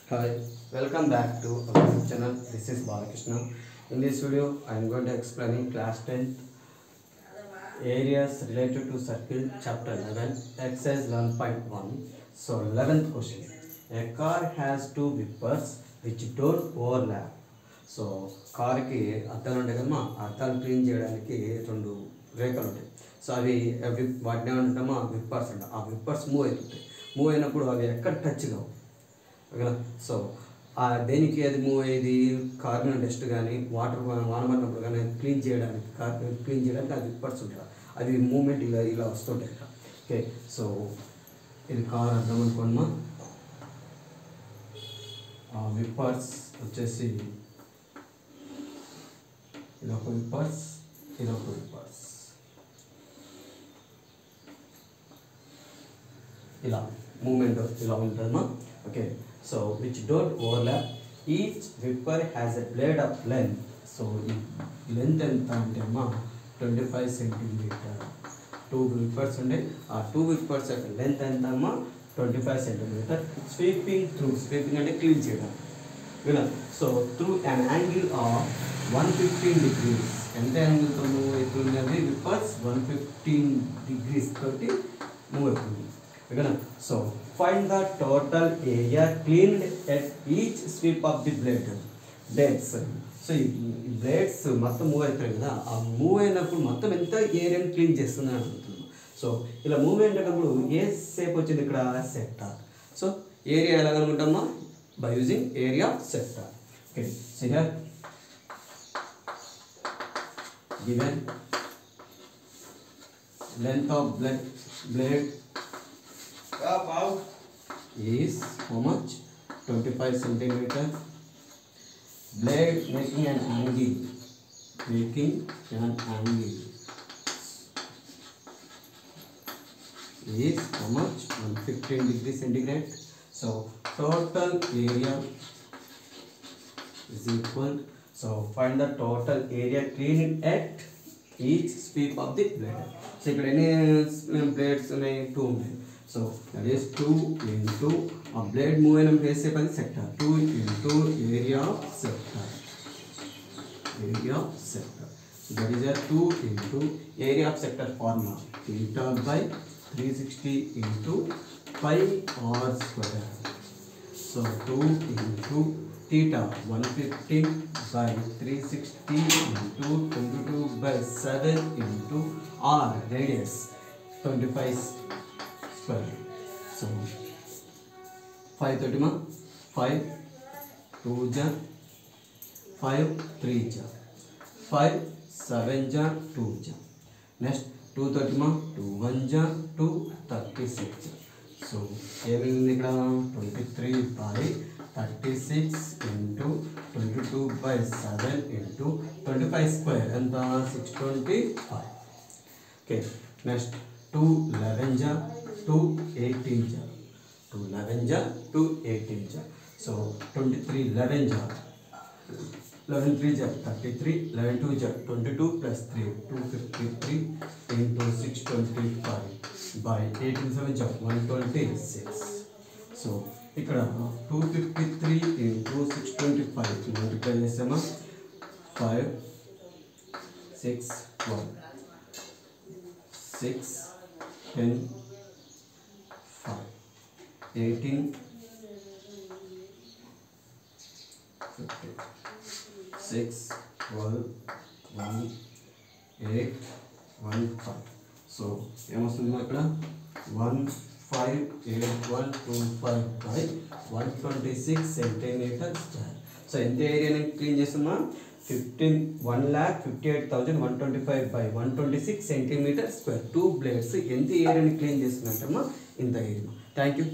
Hi, welcome back to our YouTube channel. This is Balakrishna. In this video, I am going to explain class 10th areas related to circle chapter 11 exercise 11.1. So 11th question. A car has two wippers which don't overlap. So కార్కి అద్దాలు ఉంటాయి కదమ్మా, అద్దాలు clean చేయడానికి రెండు రేఖలు ఉంటాయి. So అవి వాటిని ఏమంటామా విప్పర్స్ అంట. ఆ విప్పర్స్ మూవ్ అవుతుంటాయి. మూవ్ అయినప్పుడు అవి ఎక్కడ టచ్ కావు ఓకేనా. సో దేనికి అది మూవ్ అయ్యేది కార్ మీద డస్ట్ కానీ వాన పడినప్పుడు కానీ క్లీన్ చేయడానికి కార్ క్లీన్ చేయడానికి అది విప్పర్స్ ఉంటాయి. అది మూమెంట్ ఇలా వస్తుంటాయి. ఓకే, సో ఇది కార్ అర్థం అనుకోండి. విప్పర్స్ వచ్చేసి ఇదొక విప్పర్స్, ఇదొక విప్పర్స్, ఇలా మూమెంట్ ఇలా ఉంటుందమ్మా. Okay, so which don't overlap. Each wiper has a blade of length. సో ఈ లెంత్ ఎంత అంటే అమ్మా 25 సెంటీమీటర్. టూ విప్పర్స్ ఉండే, ఆ టూ విప్పర్స్ యొక్క లెంత్ ఎంత అమ్మా 25 సెంటీమీటర్. స్వీపింగ్ అంటే క్లీన్ చేయడం కదా. So through an angle of 115 degrees. ఎంత యాంగిల్తో మూవ్ అవుతుంది అది విప్పర్స్ 115 degrees తోటి మూవ్ అవుతుంది కదా. So find the total area cleaned at each sweep of the blades. So ఈ బ్లేడ్స్ మొత్తం మూవ్ అవుతాయి కదా, ఆ మూవ్ అయినప్పుడు మొత్తం ఎంత ఏరియాని క్లీన్ చేస్తుందని అనుకుంటున్నాం. సో ఇలా మూవ్ అయినప్పుడు ఏ షేప్ వచ్చింది ఇక్కడ సెక్టార్. సో ఏరియా ఎలా కనుకుంటామా by using area of sector. Okay, so here given length of blade is how much 25 centimeter. Blade making an angle is how much 115 degrees centigrade. So total area is equal. So find the total area cleaned at each sweep of the blade. So ఇక్కడ ఎన్ని blades ఉన్నాయి 2 ఉన్నాయి. So that is 2 into a blade move అయిన place పది sector 2 into area of sector. So that is a 2 into area of sector formula theta by 360 into pi r square. So 2 into theta 115 by 360 into 22 by 7 into r radius 25 square. So 530 ma 5 2 ja 5 3 ja 5 7 ja 2 ja. Next 230 ma 2 1 ja 2 36 ja. So ఏమైంది ఇక్కడ 23 by 36 into 22 by 7 into 25 square ఎంత 625. Okay, next 2 11 జా 2 18 జా 2 11 జా 2 18 జా. So 23 11 జా 11 3 జా 33 11 2 జా 22 plus 3 253 into 625 by 18 7 jump 126. So ఇక్కడ 253 into 625 multiply చేసామా 5 6 1 6 10 5 18 50 6 12 1 8 1 5. సో ఏమొస్తుంది ఇక్కడ 158,125 by 126 సెంటీమీటర్ స్క్వేర్. సో ఎంత ఏరియాని క్లీన్ చేస్తున్నా 1,58,125 by 126 సెంటీమీటర్ స్క్వేర్. 2 బ్లేడ్స్ ఎంత ఏరియాని క్లీన్ చేస్తున్నట్టమ్మా ఇంత ఏరియా. Thank you.